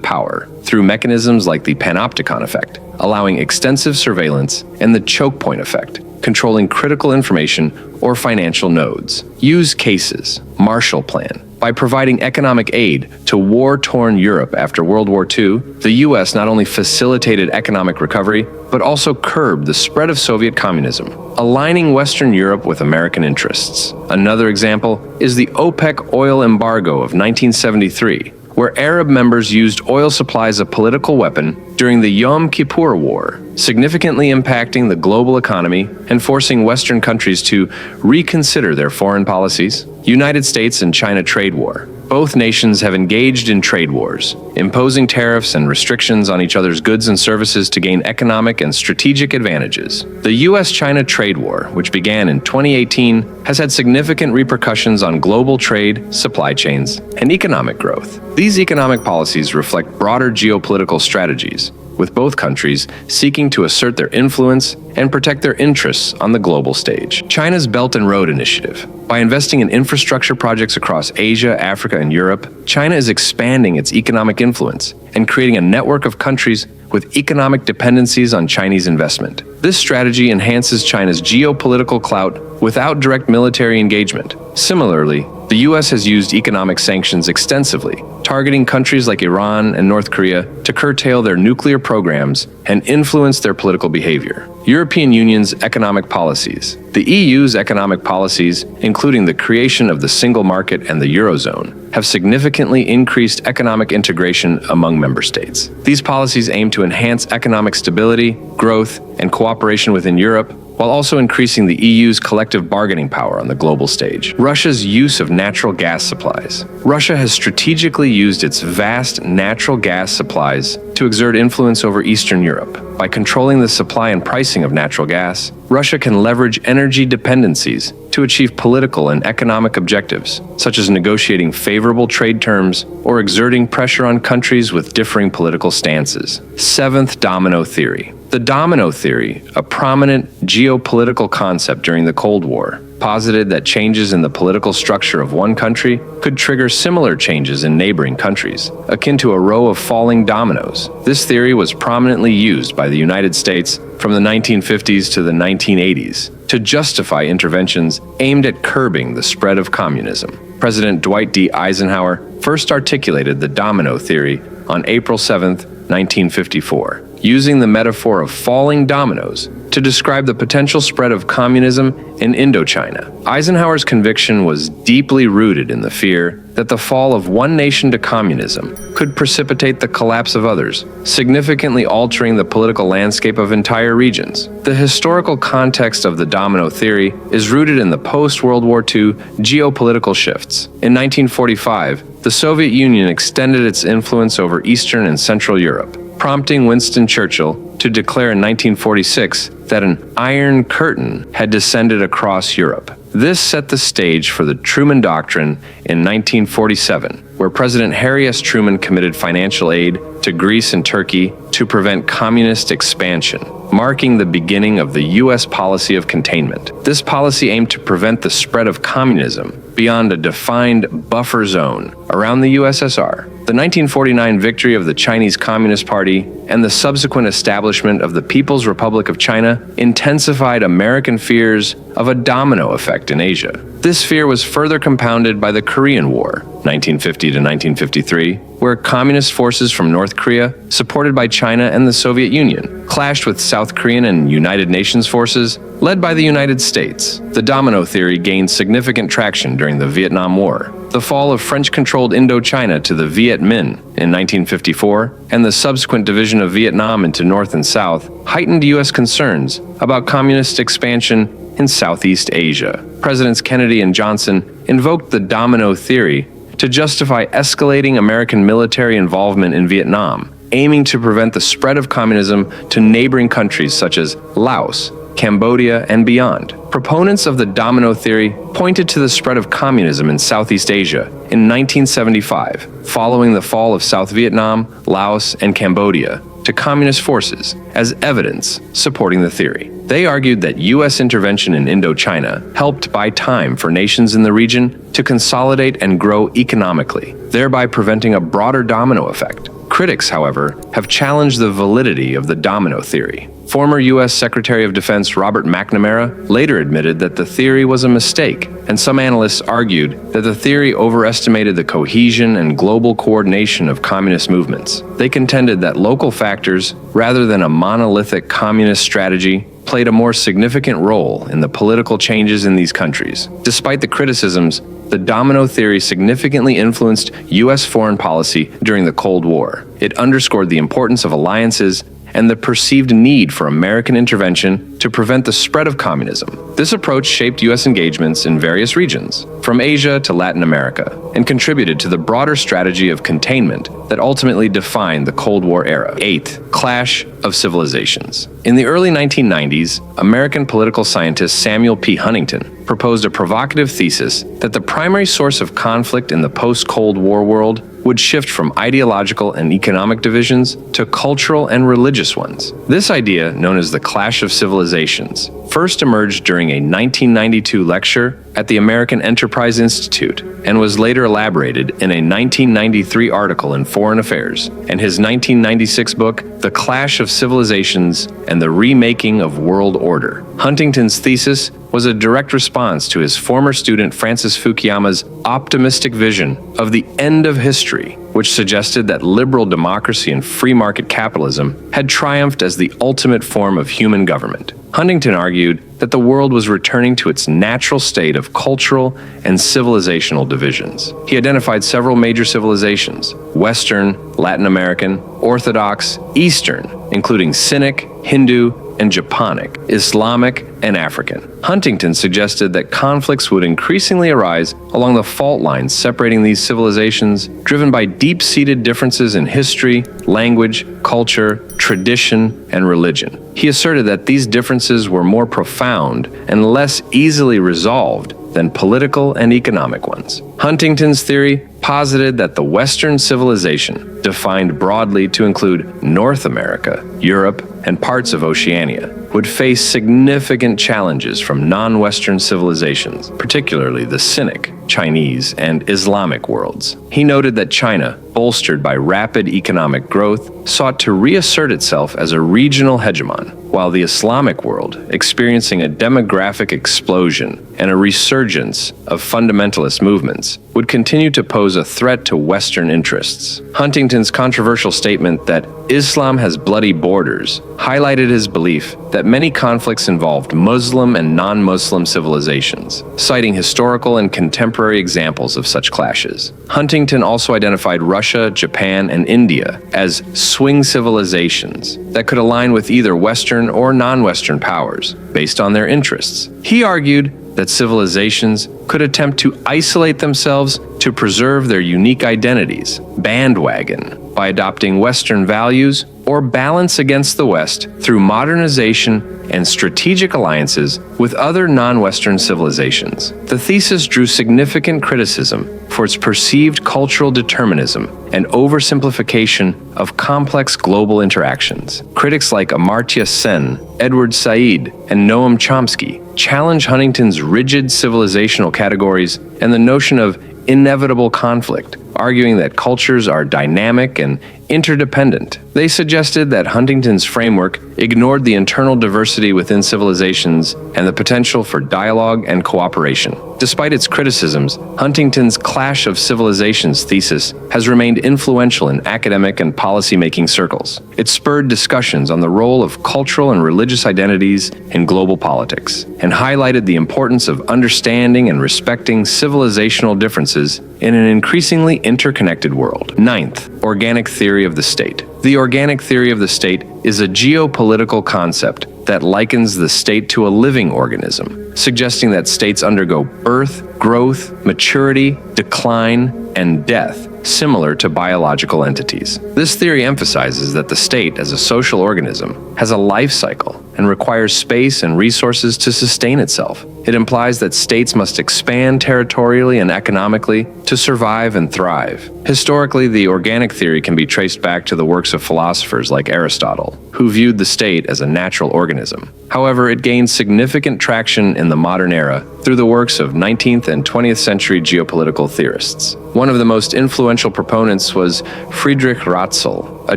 power through mechanisms like the panopticon effect, allowing extensive surveillance, and the choke point effect, controlling critical information or financial nodes. Use cases. Marshall Plan. By providing economic aid to war-torn Europe after World War II, the U.S. not only facilitated economic recovery, but also curbed the spread of Soviet communism, aligning Western Europe with American interests. Another example is the OPEC oil embargo of 1973, where Arab members used oil supply as a political weapon during the Yom Kippur War, significantly impacting the global economy and forcing Western countries to reconsider their foreign policies. United States and China trade war. Both nations have engaged in trade wars, imposing tariffs and restrictions on each other's goods and services to gain economic and strategic advantages. The U.S.-China trade war, which began in 2018, has had significant repercussions on global trade, supply chains, and economic growth. These economic policies reflect broader geopolitical strategies, with both countries seeking to assert their influence and protect their interests on the global stage. China's Belt and Road Initiative. By investing in infrastructure projects across Asia, Africa, and Europe, China is expanding its economic influence and creating a network of countries with economic dependencies on Chinese investment. This strategy enhances China's geopolitical clout without direct military engagement. Similarly, the U.S. has used economic sanctions extensively, targeting countries like Iran and North Korea to curtail their nuclear programs and influence their political behavior. European Union's economic policies. The EU's economic policies, including the creation of the single market and the Eurozone, have significantly increased economic integration among member states. These policies aim to enhance economic stability, growth, and cooperation within Europe, while also increasing the EU's collective bargaining power on the global stage. Russia's use of natural gas supplies. Russia has strategically used its vast natural gas supplies to exert influence over Eastern Europe. By controlling the supply and pricing of natural gas, Russia can leverage energy dependencies to achieve political and economic objectives, such as negotiating favorable trade terms or exerting pressure on countries with differing political stances. Seventh, domino theory. The domino theory, a prominent geopolitical concept during the Cold War, posited that changes in the political structure of one country could trigger similar changes in neighboring countries, akin to a row of falling dominoes. This theory was prominently used by the United States from the 1950s to the 1980s to justify interventions aimed at curbing the spread of communism. President Dwight D. Eisenhower first articulated the domino theory on April 7, 1954, using the metaphor of falling dominoes to describe the potential spread of communism in Indochina. Eisenhower's conviction was deeply rooted in the fear that the fall of one nation to communism could precipitate the collapse of others, significantly altering the political landscape of entire regions. The historical context of the domino theory is rooted in the post-World War II geopolitical shifts. In 1945, the Soviet Union extended its influence over Eastern and Central Europe, prompting Winston Churchill to declare in 1946 that an Iron Curtain had descended across Europe. This set the stage for the Truman Doctrine in 1947, where President Harry S. Truman committed financial aid to Greece and Turkey to prevent communist expansion, marking the beginning of the U.S. policy of containment. This policy aimed to prevent the spread of communism beyond a defined buffer zone around the USSR. The 1949 victory of the Chinese Communist Party and the subsequent establishment of the People's Republic of China intensified American fears of a domino effect in Asia. This fear was further compounded by the Korean War, 1950 to 1953, where communist forces from North Korea, supported by China and the Soviet Union, clashed with South Korean and United Nations forces, led by the United States. The domino theory gained significant traction during the Vietnam War. The fall of French-controlled Indochina to the Viet Minh in 1954 and the subsequent division of Vietnam into North and South heightened U.S. concerns about communist expansion in Southeast Asia. Presidents Kennedy and Johnson invoked the domino theory to justify escalating American military involvement in Vietnam, aiming to prevent the spread of communism to neighboring countries such as Laos, Cambodia, and beyond. Proponents of the domino theory pointed to the spread of communism in Southeast Asia in 1975, following the fall of South Vietnam, Laos, and Cambodia to communist forces as evidence supporting the theory. They argued that U.S. intervention in Indochina helped buy time for nations in the region to consolidate and grow economically, thereby preventing a broader domino effect. Critics, however, have challenged the validity of the domino theory. Former U.S. Secretary of Defense Robert McNamara later admitted that the theory was a mistake, and some analysts argued that the theory overestimated the cohesion and global coordination of communist movements. They contended that local factors, rather than a monolithic communist strategy, played a more significant role in the political changes in these countries. Despite the criticisms, the domino theory significantly influenced U.S. foreign policy during the Cold War. It underscored the importance of alliances and the perceived need for American intervention to prevent the spread of communism. This approach shaped U.S. engagements in various regions, from Asia to Latin America, and contributed to the broader strategy of containment that ultimately defined the Cold War era. Eighth, clash of civilizations. In the early 1990s, American political scientist Samuel P. Huntington proposed a provocative thesis that the primary source of conflict in the post-Cold War world would shift from ideological and economic divisions to cultural and religious ones. This idea, known as the clash of civilizations, first emerged during a 1992 lecture at the American Enterprise Institute and was later elaborated in a 1993 article in Foreign Affairs and his 1996 book, The Clash of Civilizations and the Remaking of World Order. Huntington's thesis was a direct response to his former student Francis Fukuyama's optimistic vision of the end of history, which suggested that liberal democracy and free market capitalism had triumphed as the ultimate form of human government. Huntington argued that the world was returning to its natural state of cultural and civilizational divisions. He identified several major civilizations: Western, Latin American, Orthodox, Eastern, including Cynic, Hindu, and Japonic, Islamic, and African. Huntington suggested that conflicts would increasingly arise along the fault lines separating these civilizations, driven by deep-seated differences in history, language, culture, tradition, and religion. He asserted that these differences were more profound and less easily resolved than political and economic ones. Huntington's theory posited that the Western civilization, defined broadly to include North America, Europe, and parts of Oceania, would face significant challenges from non-Western civilizations, particularly the Sinic, Chinese, and Islamic worlds. He noted that China, bolstered by rapid economic growth, sought to reassert itself as a regional hegemon, while the Islamic world, experiencing a demographic explosion and a resurgence of fundamentalist movements, would continue to pose a threat to Western interests. Huntington's controversial statement that Islam has bloody borders highlighted his belief that many conflicts involved Muslim and non-Muslim civilizations, citing historical and contemporary examples of such clashes. Huntington also identified Russia, Japan, and India as swing civilizations that could align with either Western or non-Western powers based on their interests. He argued that civilizations could attempt to isolate themselves to preserve their unique identities, bandwagon, by adopting Western values, or balance against the West through modernization and strategic alliances with other non-Western civilizations. The thesis drew significant criticism for its perceived cultural determinism and oversimplification of complex global interactions. Critics like Amartya Sen, Edward Said, and Noam Chomsky challenge Huntington's rigid civilizational categories and the notion of inevitable conflict, arguing that cultures are dynamic and interdependent. They suggested that Huntington's framework ignored the internal diversity within civilizations and the potential for dialogue and cooperation. Despite its criticisms, Huntington's clash of civilizations thesis has remained influential in academic and policy-making circles. It spurred discussions on the role of cultural and religious identities in global politics, and highlighted the importance of understanding and respecting civilizational differences in an increasingly interconnected world. Ninth, organic theory of the state. The organic theory of the state is a geopolitical concept that likens the state to a living organism, suggesting that states undergo birth, growth, maturity, decline, and death, similar to biological entities. This theory emphasizes that the state, as a social organism, has a life cycle and requires space and resources to sustain itself. It implies that states must expand territorially and economically to survive and thrive. Historically, the organic theory can be traced back to the works of philosophers like Aristotle, who viewed the state as a natural organism. However, it gained significant traction in the modern era through the works of 19th and 20th century geopolitical theorists. One of the most influential proponents was Friedrich Ratzel, a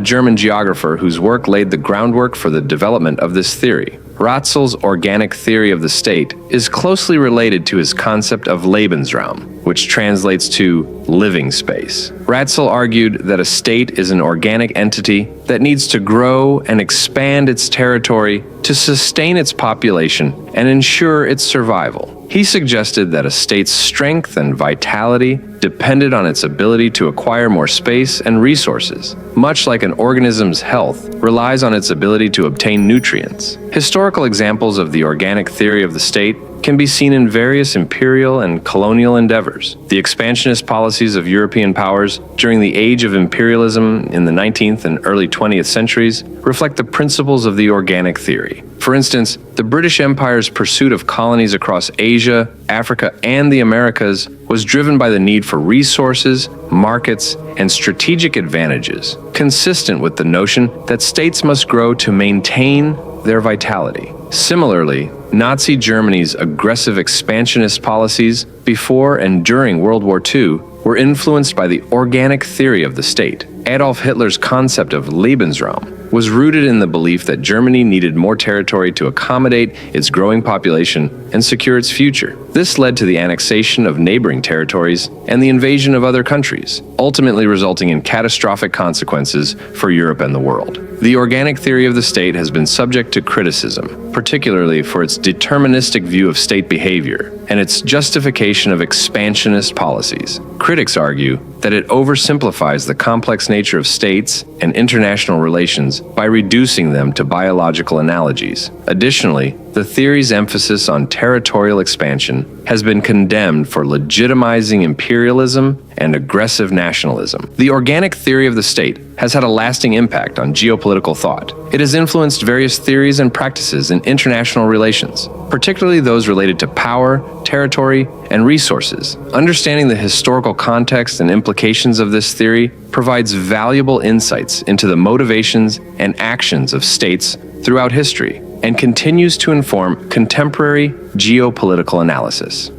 German geographer whose work laid the groundwork for the development of this theory. Ratzel's organic theory of the state is closely related to his concept of Lebensraum, which translates to living space. Ratzel argued that a state is an organic entity that needs to grow and expand its territory to sustain its population and ensure its survival. He suggested that a state's strength and vitality depended on its ability to acquire more space and resources, much like an organism's health relies on its ability to obtain nutrients. Historical examples of the organic theory of the state can be seen in various imperial and colonial endeavors. The expansionist policies of European powers during the age of imperialism in the 19th and early 20th centuries reflect the principles of the organic theory. For instance, the British Empire's pursuit of colonies across Asia, Africa, and the Americas was driven by the need for resources, markets, and strategic advantages, consistent with the notion that states must grow to maintain their vitality. Similarly, Nazi Germany's aggressive expansionist policies before and during World War II were influenced by the organic theory of the state. Adolf Hitler's concept of Lebensraum was rooted in the belief that Germany needed more territory to accommodate its growing population and secure its future. This led to the annexation of neighboring territories and the invasion of other countries, ultimately resulting in catastrophic consequences for Europe and the world. The organic theory of the state has been subject to criticism, particularly for its deterministic view of state behavior and its justification of expansionist policies. Critics argue that it oversimplifies the complex nature of states and international relations by reducing them to biological analogies. Additionally, the theory's emphasis on territorial expansion has been condemned for legitimizing imperialism and aggressive nationalism. The organic theory of the state has had a lasting impact on geopolitical thought. It has influenced various theories and practices in international relations, particularly those related to power, territory, and resources. Understanding the historical context and implications of this theory provides valuable insights into the motivations and actions of states throughout history, and continues to inform contemporary geopolitical analysis.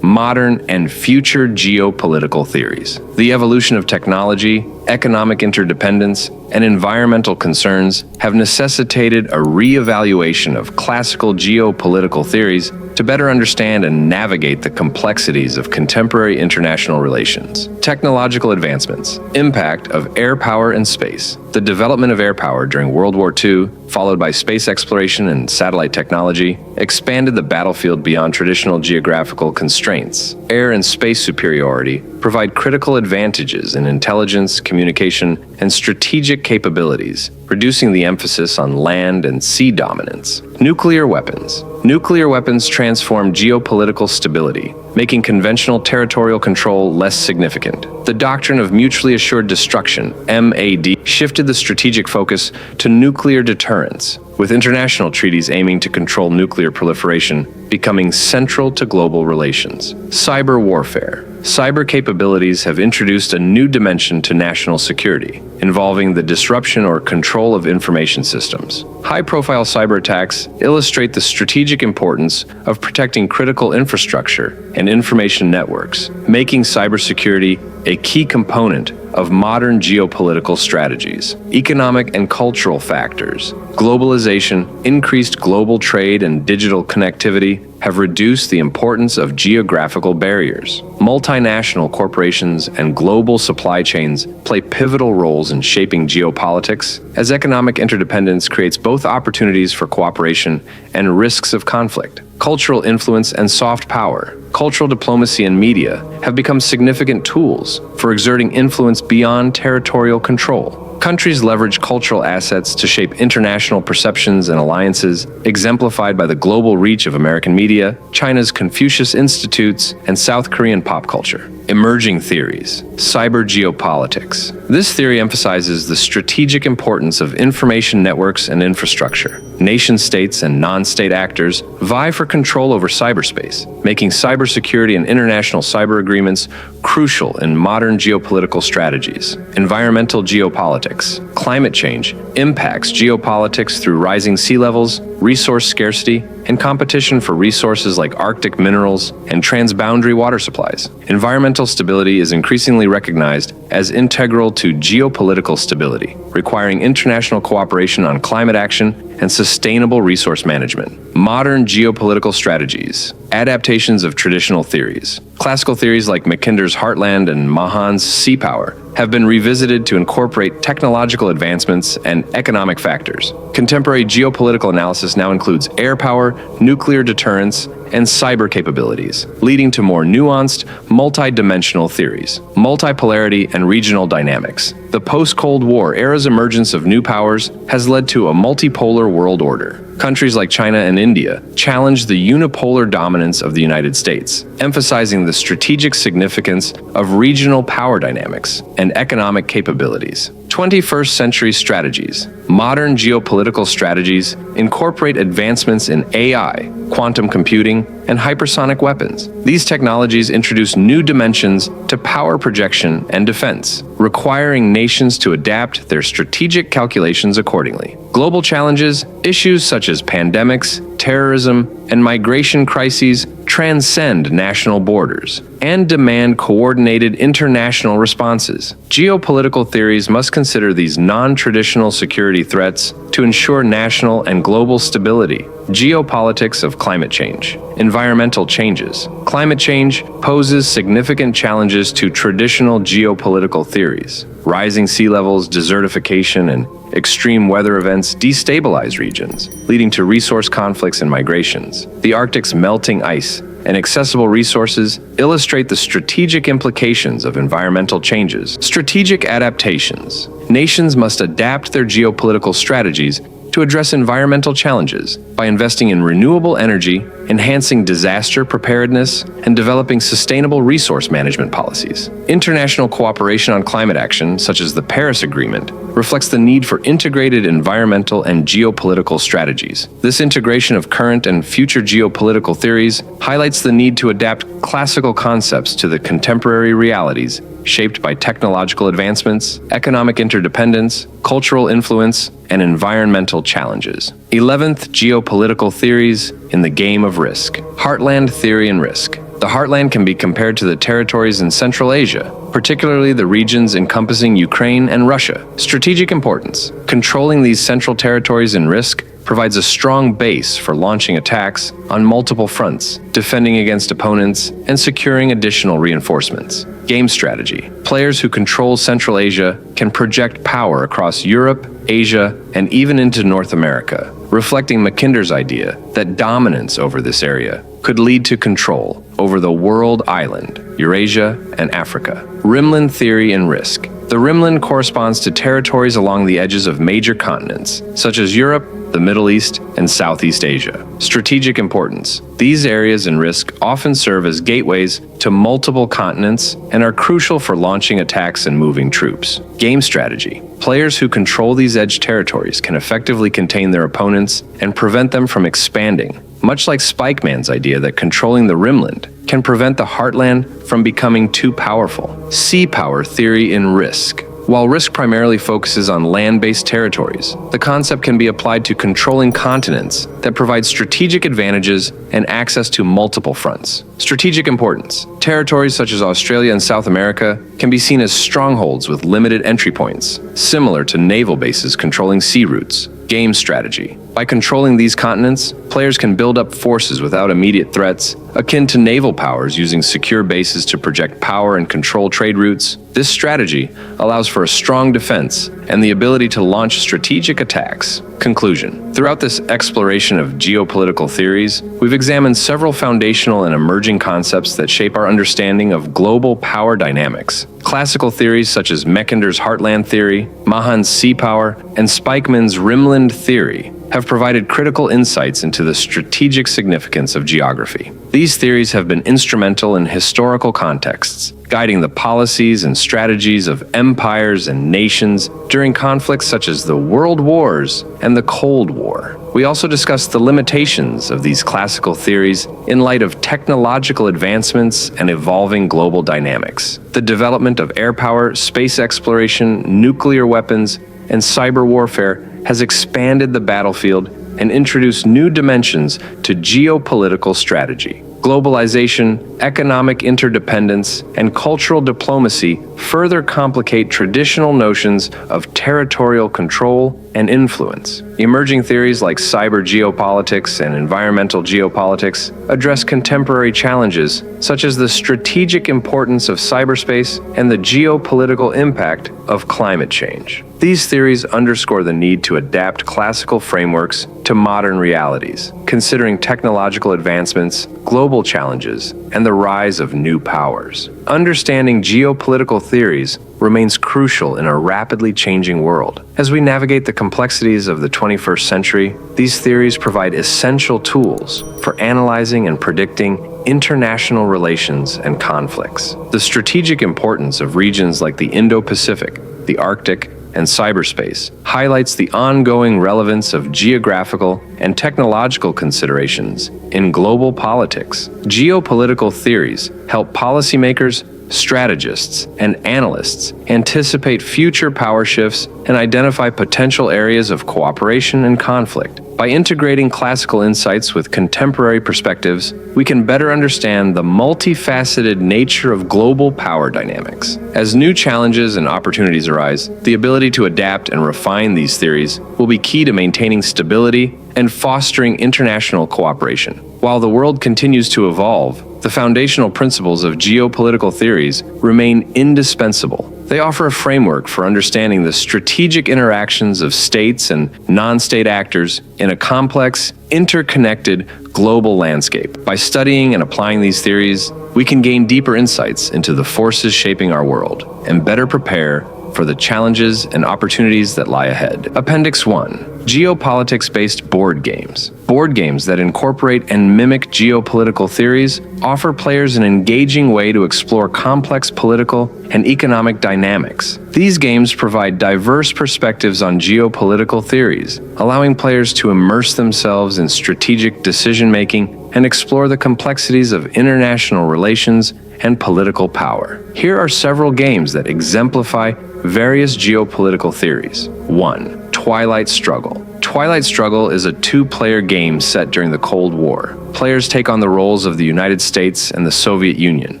Modern and future geopolitical theories. The evolution of technology, economic interdependence, and environmental concerns have necessitated a re-evaluation of classical geopolitical theories to better understand and navigate the complexities of contemporary international relations. Technological advancements. Impact of air power and space. The development of air power during World War II, followed by space exploration and satellite technology, expanded the battlefield beyond traditional geographical constraints. Air and space superiority provide critical advantages in intelligence, communication, and strategic capabilities, reducing the emphasis on land and sea dominance. Nuclear weapons. Nuclear weapons transform geopolitical stability, making conventional territorial control less significant. The doctrine of mutually assured destruction, MAD, shifted the strategic focus to nuclear deterrence, with international treaties aiming to control nuclear proliferation becoming central to global relations. Cyber warfare. Cyber capabilities have introduced a new dimension to national security, involving the disruption or control of information systems. High-profile cyber attacks illustrate the strategic importance of protecting critical infrastructure and information networks, making cybersecurity a key component of modern geopolitical strategies. Economic and cultural factors. Globalization, increased global trade, and digital connectivity have reduced the importance of geographical barriers. Multinational corporations and global supply chains play pivotal roles in shaping geopolitics, as economic interdependence creates both opportunities for cooperation and risks of conflict. Cultural influence and soft power. Cultural diplomacy and media have become significant tools for exerting influence beyond territorial control. Countries leverage cultural assets to shape international perceptions and alliances, exemplified by the global reach of American media, China's Confucius Institutes, and South Korean pop culture. Emerging theories. Cyber geopolitics. This theory emphasizes the strategic importance of information networks and infrastructure. Nation-states and non-state actors vie for control over cyberspace, making cybersecurity and international cyber agreements crucial in modern geopolitical strategies. Environmental geopolitics. Climate change impacts geopolitics through rising sea levels, resource scarcity, and competition for resources like Arctic minerals and transboundary water supplies. Environmental stability is increasingly recognized as integral to geopolitical stability, requiring international cooperation on climate action and sustainable resource management. Modern geopolitical strategies. Adaptations of traditional theories. Classical theories like Mackinder's heartland and Mahan's sea power have been revisited to incorporate technological advancements and economic factors. Contemporary geopolitical analysis now includes air power, nuclear deterrence, and cyber capabilities, leading to more nuanced, multi-dimensional theories. Multipolarity and regional dynamics. The post-Cold War era's emergence of new powers has led to a multipolar world order. Countries like China and India challenge the unipolar dominance of the United States, emphasizing the strategic significance of regional power dynamics and economic capabilities. 21st century strategies. Modern geopolitical strategies incorporate advancements in AI, quantum computing, and hypersonic weapons. These technologies introduce new dimensions to power projection and defense, requiring nations to adapt their strategic calculations accordingly. Global challenges, issues such as pandemics, terrorism, and migration crises transcend national borders and demand coordinated international responses. Geopolitical theories must consider these non-traditional security threats to ensure national and global stability, Geopolitics of climate change. Environmental changes. Climate change poses significant challenges to traditional geopolitical theories. Rising sea levels, desertification, and extreme weather events destabilize regions, leading to resource conflicts and migrations. The Arctic's melting ice and accessible resources illustrate the strategic implications of environmental changes. Strategic adaptations. Nations must adapt their geopolitical strategies to address environmental challenges by investing in renewable energy, enhancing disaster preparedness, and developing sustainable resource management policies. International cooperation on climate action, such as the Paris Agreement, reflects the need for integrated environmental and geopolitical strategies. This integration of current and future geopolitical theories highlights the need to adapt classical concepts to the contemporary realities shaped by technological advancements, economic interdependence, cultural influence, and environmental challenges. 11th, geopolitical theories in the game of risk. Heartland theory and risk. The heartland can be compared to the territories in Central Asia, particularly the regions encompassing Ukraine and Russia. Strategic importance. Controlling these central territories and risk provides a strong base for launching attacks on multiple fronts, defending against opponents, and securing additional reinforcements. Game strategy. Players who control Central Asia can project power across Europe, Asia, and even into North America, reflecting Mackinder's idea that dominance over this area could lead to control over the world island, Eurasia, and Africa. Rimland theory and risk. The rimland corresponds to territories along the edges of major continents, such as Europe, the Middle East, and Southeast Asia. Strategic importance. These areas and risk often serve as gateways to multiple continents and are crucial for launching attacks and moving troops. Game strategy. Players who control these edge territories can effectively contain their opponents and prevent them from expanding, much like Spikeman's idea that controlling the rimland can prevent the heartland from becoming too powerful. Sea power theory in risk. While risk primarily focuses on land-based territories, the concept can be applied to controlling continents that provide strategic advantages and access to multiple fronts. Strategic importance. Territories such as Australia and South America can be seen as strongholds with limited entry points, similar to naval bases controlling sea routes. Game strategy. By controlling these continents, players can build up forces without immediate threats, akin to naval powers using secure bases to project power and control trade routes. This strategy allows for a strong defense and the ability to launch strategic attacks. Conclusion. Throughout this exploration of geopolitical theories, we've examined several foundational and emerging concepts that shape our understanding of global power dynamics. Classical theories such as Mackinder's heartland theory, Mahan's sea power, and Spikeman's rimland theory have provided critical insights into the strategic significance of geography. These theories have been instrumental in historical contexts, guiding the policies and strategies of empires and nations during conflicts such as the World Wars and the Cold War. We also discussed the limitations of these classical theories in light of technological advancements and evolving global dynamics. The development of air power, space exploration, nuclear weapons, and cyber warfare has expanded the battlefield and introduced new dimensions to geopolitical strategy. Globalization, economic interdependence, and cultural diplomacy further complicate traditional notions of territorial control and influence. Emerging theories like cyber geopolitics and environmental geopolitics address contemporary challenges such as the strategic importance of cyberspace and the geopolitical impact of climate change. These theories underscore the need to adapt classical frameworks to modern realities, considering technological advancements, global challenges, and the rise of new powers. Understanding geopolitical theories remains crucial in a rapidly changing world. As we navigate the complexities of the 21st century, these theories provide essential tools for analyzing and predicting international relations and conflicts. The strategic importance of regions like the Indo-Pacific, the Arctic, and cyberspace highlights the ongoing relevance of geographical and technological considerations in global politics. Geopolitical theories help policymakers, strategists, and analysts anticipate future power shifts and identify potential areas of cooperation and conflict. By integrating classical insights with contemporary perspectives, we can better understand the multifaceted nature of global power dynamics. As new challenges and opportunities arise, the ability to adapt and refine these theories will be key to maintaining stability and fostering international cooperation. While the world continues to evolve, the foundational principles of geopolitical theories remain indispensable. They offer a framework for understanding the strategic interactions of states and non-state actors in a complex, interconnected global landscape. By studying and applying these theories, we can gain deeper insights into the forces shaping our world and better prepare for the challenges and opportunities that lie ahead. Appendix 1. Geopolitics-based board games. Board games that incorporate and mimic geopolitical theories offer players an engaging way to explore complex political and economic dynamics. These games provide diverse perspectives on geopolitical theories, allowing players to immerse themselves in strategic decision-making and explore the complexities of international relations and political power. Here are several games that exemplify various geopolitical theories. 1. Twilight Struggle. Twilight Struggle is a two-player game set during the Cold War. Players take on the roles of the United States and the Soviet Union,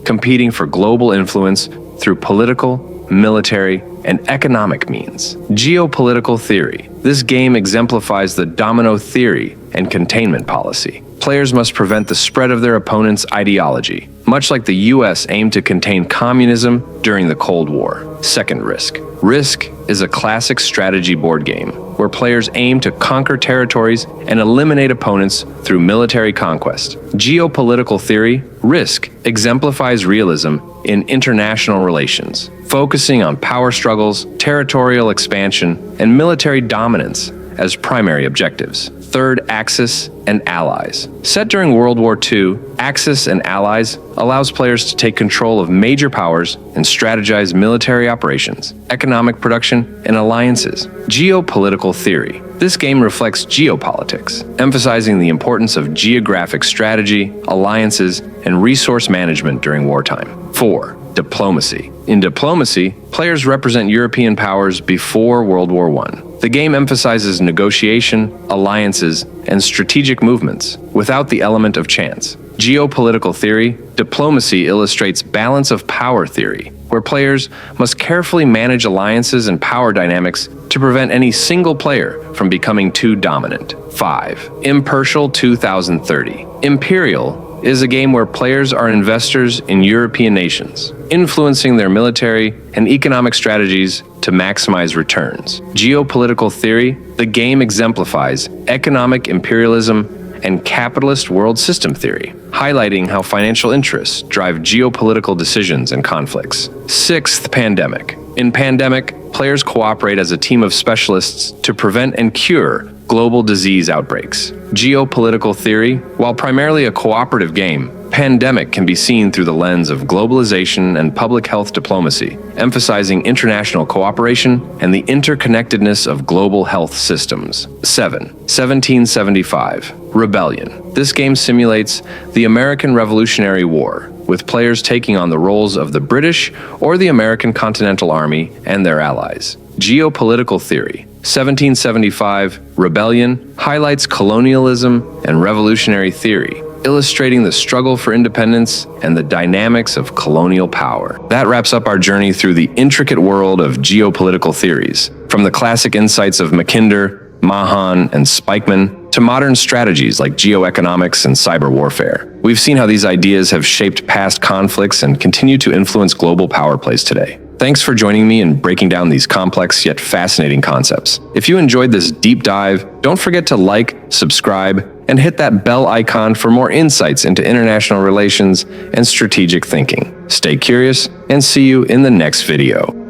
competing for global influence through political, military, and economic means. Geopolitical theory. This game exemplifies the domino theory and containment policy. Players must prevent the spread of their opponent's ideology, much like the US aimed to contain communism during the Cold War. Second, Risk. Risk is a classic strategy board game where players aim to conquer territories and eliminate opponents through military conquest. Geopolitical theory, Risk, exemplifies realism in international relations, focusing on power struggles, territorial expansion, and military dominance as primary objectives. Third, Axis and Allies. Set during World War II, Axis and Allies allows players to take control of major powers and strategize military operations, economic production, and alliances. Geopolitical theory. This game reflects geopolitics, emphasizing the importance of geographic strategy, alliances, and resource management during wartime. 4. Diplomacy. In diplomacy, players represent European powers before World War I. The game emphasizes negotiation, alliances, and strategic movements, without the element of chance. Geopolitical theory, diplomacy illustrates balance of power theory, where players must carefully manage alliances and power dynamics to prevent any single player from becoming too dominant. 5. Imperial 2030. Imperial is a game where players are investors in European nations, influencing their military and economic strategies to maximize returns. Geopolitical theory, the game exemplifies economic imperialism and capitalist world system theory, highlighting how financial interests drive geopolitical decisions and conflicts. 6th, Pandemic. In Pandemic, players cooperate as a team of specialists to prevent and cure global disease outbreaks. Geopolitical theory, while primarily a cooperative game, Pandemic can be seen through the lens of globalization and public health diplomacy, emphasizing international cooperation and the interconnectedness of global health systems. 7. 1775. Rebellion. This game simulates the American Revolutionary War, with players taking on the roles of the British or the American Continental Army and their allies. Geopolitical theory. 1775 Rebellion highlights colonialism and revolutionary theory, illustrating the struggle for independence and the dynamics of colonial power. That wraps up our journey through the intricate world of geopolitical theories, from the classic insights of Mackinder, Mahan, and Spikeman, to modern strategies like geoeconomics and cyber warfare. We've seen how these ideas have shaped past conflicts and continue to influence global power plays today. Thanks for joining me in breaking down these complex yet fascinating concepts. If you enjoyed this deep dive, don't forget to like, subscribe, and hit that bell icon for more insights into international relations and strategic thinking. Stay curious, and see you in the next video.